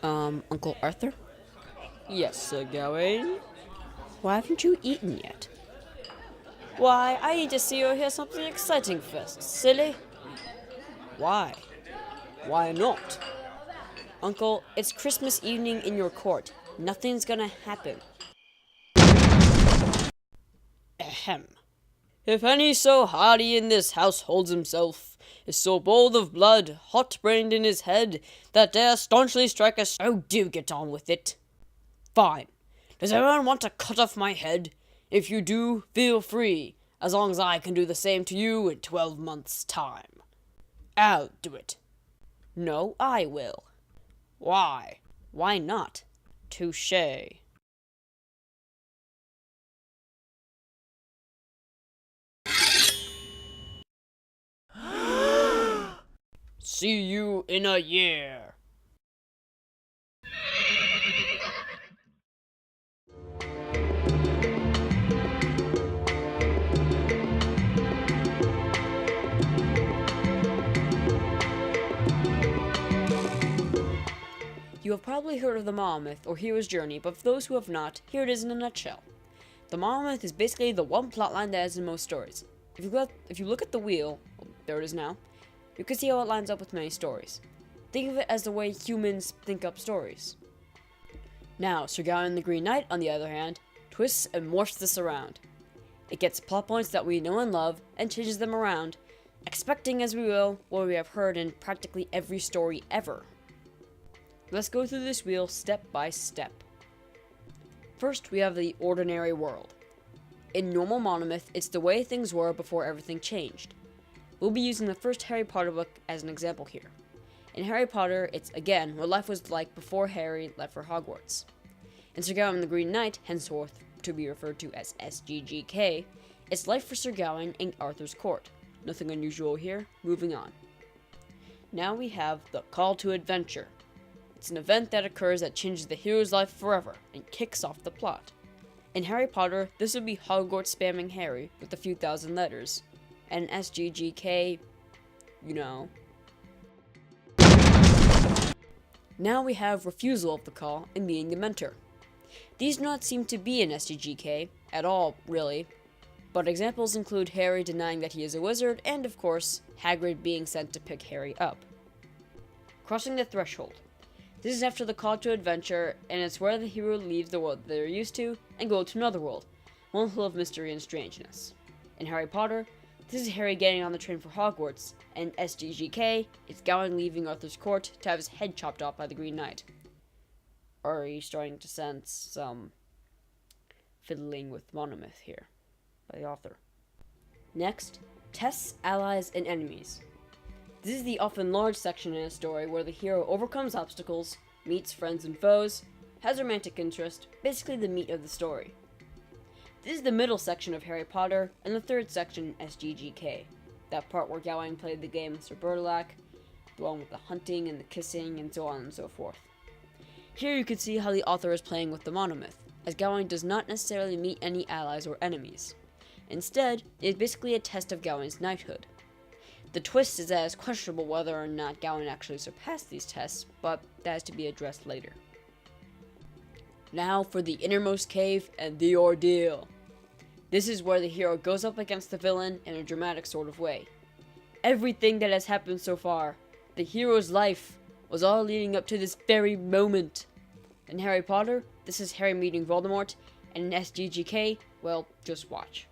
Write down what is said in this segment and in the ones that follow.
Uncle Arthur? Yes, Sir Gawain. Why haven't you eaten yet? Why, I need to see you hear something exciting first, silly. Why? Why not? Uncle, it's Christmas evening in your court. Nothing's gonna happen. Ahem. If any so hardy in this house holds himself, is so bold of blood, hot-brained in his head, that dare staunchly strike us, oh, do get on with it. Fine. Does everyone want to cut off my head? If you do, feel free, as long as I can do the same to you in 12 months' time. I'll do it. No, I will. Why? Why not? Touché. See you in a year. You have probably heard of the Monmouth or Hero's Journey, but for those who have not, here it is in a nutshell. The Monmouth is basically the one plotline that is in most stories. If you look at the wheel, oh, there it is now, you can see how it lines up with many stories. Think of it as the way humans think up stories. Now, Sir Gawain the Green Knight, on the other hand, twists and morphs this around. It gets plot points that we know and love and changes them around, expecting as we will what we have heard in practically every story ever. Let's go through this wheel step by step. First, we have the ordinary world. In normal Monomyth, it's the way things were before everything changed. We'll be using the first Harry Potter book as an example here. In Harry Potter, it's again what life was like before Harry left for Hogwarts. In Sir Gawain the Green Knight, henceforth to be referred to as SGGK, it's life for Sir Gawain in Arthur's court. Nothing unusual here, moving on. Now we have the Call to Adventure. It's an event that occurs that changes the hero's life forever and kicks off the plot. In Harry Potter, this would be Hogwarts spamming Harry with a few thousand letters. And SGGK, you know. Now we have refusal of the call and being the mentor. These do not seem to be in SGGK at all, really, but examples include Harry denying that he is a wizard and, of course, Hagrid being sent to pick Harry up. Crossing the threshold. This is after the call to adventure, and it's where the hero leaves the world they're used to and go to another world, one full of mystery and strangeness. In Harry Potter, this is Harry getting on the train for Hogwarts, and SGGK, it's Gawain leaving Arthur's court to have his head chopped off by the Green Knight. Are you starting to sense some fiddling with Monomyth here by the author? Next, tests, allies, and enemies. This is the often large section in a story where the hero overcomes obstacles, meets friends and foes, has romantic interest, basically the meat of the story. This is the middle section of Harry Potter, and the third section, SGGK. That part where Gawain played the game Sir Bertilac, the one with the hunting and the kissing and so on and so forth. Here you can see how the author is playing with the Monomyth, as Gawain does not necessarily meet any allies or enemies. Instead, it is basically a test of Gawain's knighthood. The twist is that it's questionable whether or not Gawain actually surpassed these tests, but that is to be addressed later. Now for the innermost cave and the ordeal. This is where the hero goes up against the villain in a dramatic sort of way. Everything that has happened so far, the hero's life, was all leading up to this very moment. In Harry Potter, this is Harry meeting Voldemort, and in SGGK, well, just watch.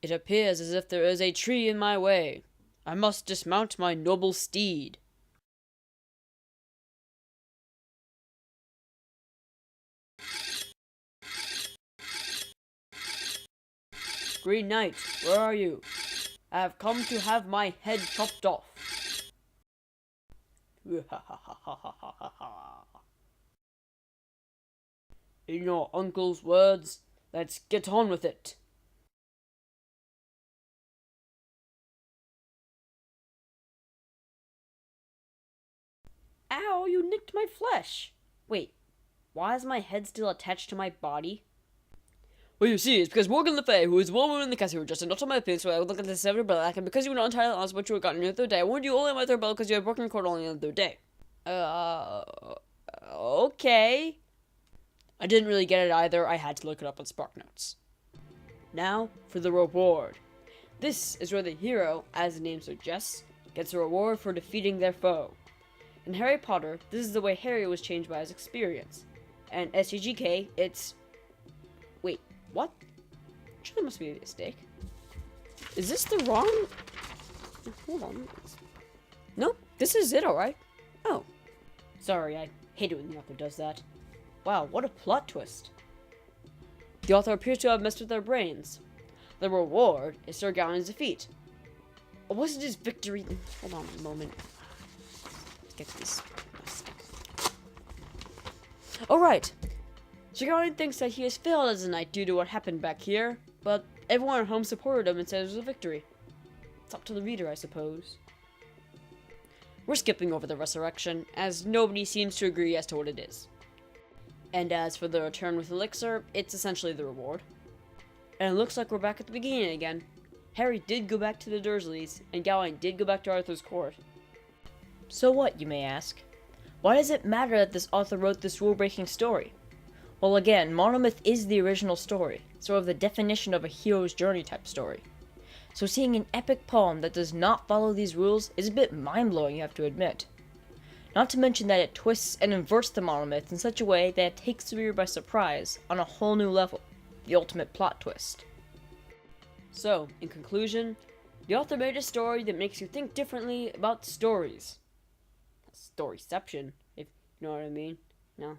It appears as if there is a tree in my way. I must dismount my noble steed. Green Knight, where are you? I have come to have my head chopped off. In your uncle's words, let's get on with it. Ow, you nicked my flesh! Wait, why is my head still attached to my body? Well, you see, it's because Morgan Le Fay, who is a woman in the castle, were just not on my opinion, so I would look at the severed black, and because you were not entirely honest what you had gotten the other day, I warned you only about their bill because you had broken record only the other day. Okay. I didn't really get it either, I had to look it up on SparkNotes. Now, for the reward. This is where the hero, as the name suggests, gets a reward for defeating their foe. In Harry Potter, this is the way Harry was changed by his experience. And SCGK, it's... Wait, what? Surely must be a mistake. Is this the wrong... Hold on. Nope, this is it, alright. Oh. Sorry, I hate it when the author does that. Wow, what a plot twist. The author appears to have messed with their brains. The reward is Sir Gawain's defeat. Or was it his victory? Hold on a moment. Let's get to this. Alright. Sir Gawain thinks that he has failed as a knight due to what happened back here, but everyone at home supported him and said it was a victory. It's up to the reader, I suppose. We're skipping over the resurrection, as nobody seems to agree as to what it is. And as for the return with Elixir, it's essentially the reward. And it looks like we're back at the beginning again. Harry did go back to the Dursleys, and Gawain did go back to Arthur's court. So what, you may ask? Why does it matter that this author wrote this rule-breaking story? Well, again, monomyth is the original story, sort of the definition of a hero's journey type story. So seeing an epic poem that does not follow these rules is a bit mind-blowing, you have to admit. Not to mention that it twists and inverts the monomyth in such a way that it takes the reader by surprise on a whole new level, the ultimate plot twist. So, in conclusion, the author made a story that makes you think differently about stories. Storyception, if you know what I mean. No,